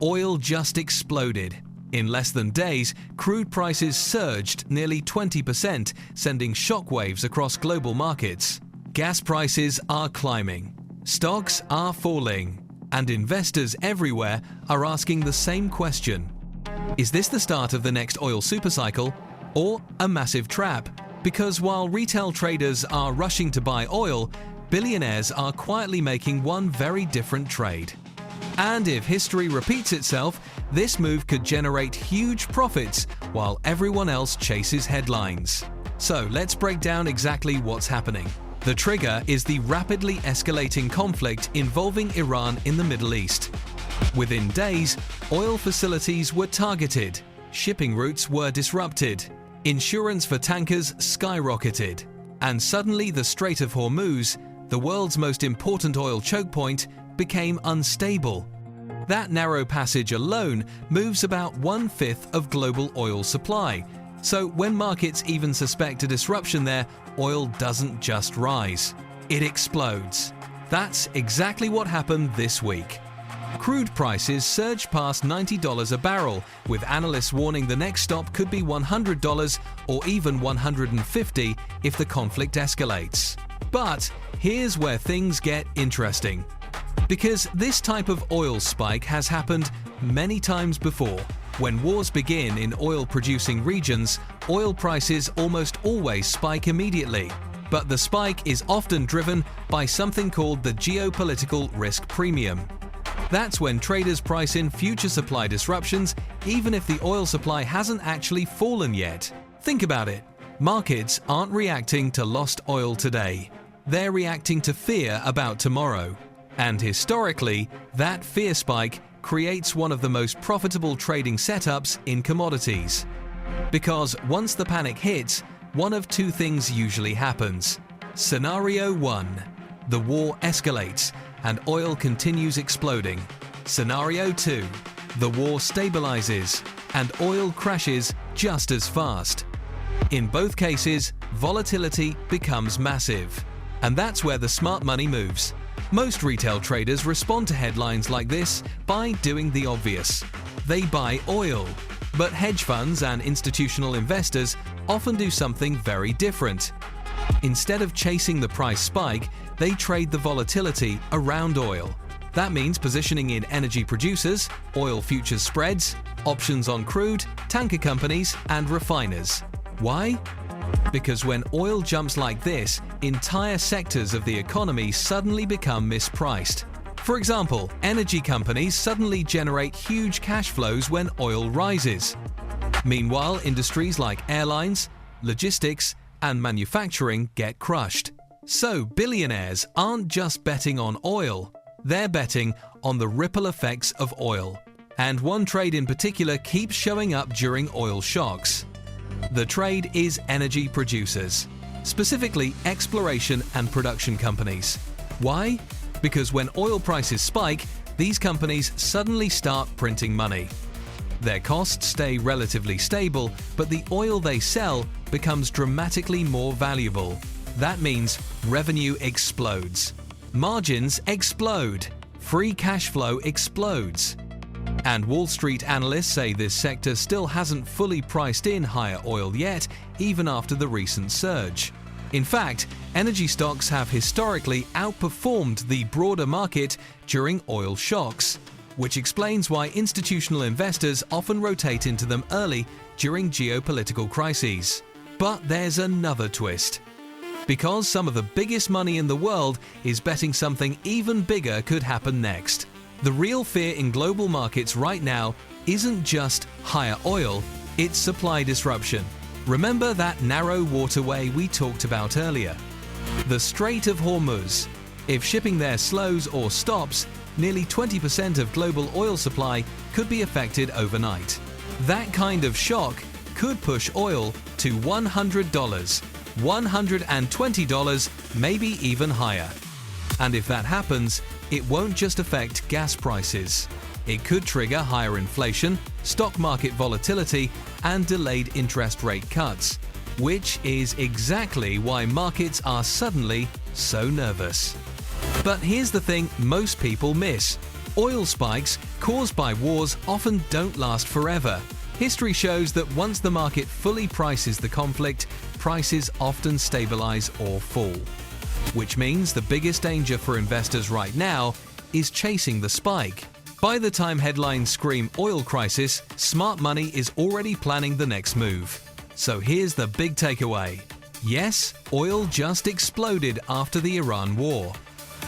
Oil just exploded. In less than days, crude prices surged nearly 20%, sending shockwaves across global markets. Gas prices are climbing. Stocks are falling. And investors everywhere are asking the same question. Is this the start of the next oil supercycle or a massive trap? Because while retail traders are rushing to buy oil, billionaires are quietly making one very different trade. And if history repeats itself, this move could generate huge profits while everyone else chases headlines. So let's break down exactly what's happening. The trigger is the rapidly escalating conflict involving Iran in the Middle East. Within days, oil facilities were targeted, shipping routes were disrupted, insurance for tankers skyrocketed, and suddenly the Strait of Hormuz, the world's most important oil choke point, became unstable. That narrow passage alone moves about 1/5 of global oil supply. So when markets even suspect a disruption there, oil doesn't just rise, it explodes. That's exactly what happened this week. Crude prices surged past $90 a barrel, with analysts warning the next stop could be $100 or even $150 if the conflict escalates. But here's where things get interesting. Because this type of oil spike has happened many times before. When wars begin in oil-producing regions, oil prices almost always spike immediately. But the spike is often driven by something called the geopolitical risk premium. That's when traders price in future supply disruptions, even if the oil supply hasn't actually fallen yet. Think about it. Markets aren't reacting to lost oil today. They're reacting to fear about tomorrow. And historically, that fear spike creates one of the most profitable trading setups in commodities. Because once the panic hits, one of two things usually happens. Scenario 1. The war escalates and oil continues exploding. Scenario 2. The war stabilizes and oil crashes just as fast. In both cases, volatility becomes massive. And that's where the smart money moves. Most retail traders respond to headlines like this by doing the obvious. They buy oil. But hedge funds and institutional investors often do something very different. Instead of chasing the price spike, they trade the volatility around oil. That means positioning in energy producers, oil futures spreads, options on crude, tanker companies, and refiners. Why? Because when oil jumps like this, entire sectors of the economy suddenly become mispriced. For example, energy companies suddenly generate huge cash flows when oil rises. Meanwhile, industries like airlines, logistics, and manufacturing get crushed. So billionaires aren't just betting on oil, they're betting on the ripple effects of oil. And one trade in particular keeps showing up during oil shocks. The trade is energy producers, specifically exploration and production companies. Why? Because when oil prices spike, these companies suddenly start printing money. Their costs stay relatively stable, but the oil they sell becomes dramatically more valuable. That means revenue explodes. Margins explode. Free cash flow explodes. And Wall Street analysts say this sector still hasn't fully priced in higher oil yet, even after the recent surge. In fact, energy stocks have historically outperformed the broader market during oil shocks, which explains why institutional investors often rotate into them early during geopolitical crises. But there's another twist. Because some of the biggest money in the world is betting something even bigger could happen next. The real fear in global markets right now isn't just higher oil, it's supply disruption. Remember that narrow waterway we talked about earlier? The Strait of Hormuz. If shipping there slows or stops, nearly 20% of global oil supply could be affected overnight. That kind of shock could push oil to $100, $120, maybe even higher. And if that happens, it won't just affect gas prices. It could trigger higher inflation, stock market volatility, and delayed interest rate cuts, which is exactly why markets are suddenly so nervous. But here's the thing most people miss. Oil spikes caused by wars often don't last forever. History shows that once the market fully prices the conflict, prices often stabilize or fall. Which means the biggest danger for investors right now is chasing the spike. By the time headlines scream oil crisis, smart money is already planning the next move. So here's the big takeaway. Yes, oil just exploded after the Iran war.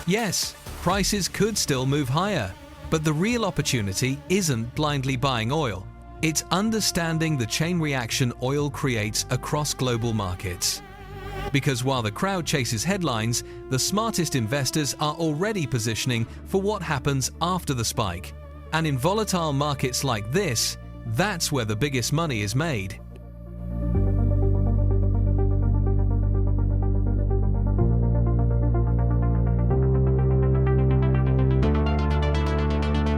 Yes, prices could still move higher, but the real opportunity isn't blindly buying oil. It's understanding the chain reaction oil creates across global markets. Because while the crowd chases headlines, the smartest investors are already positioning for what happens after the spike. And in volatile markets like this, that's where the biggest money is made.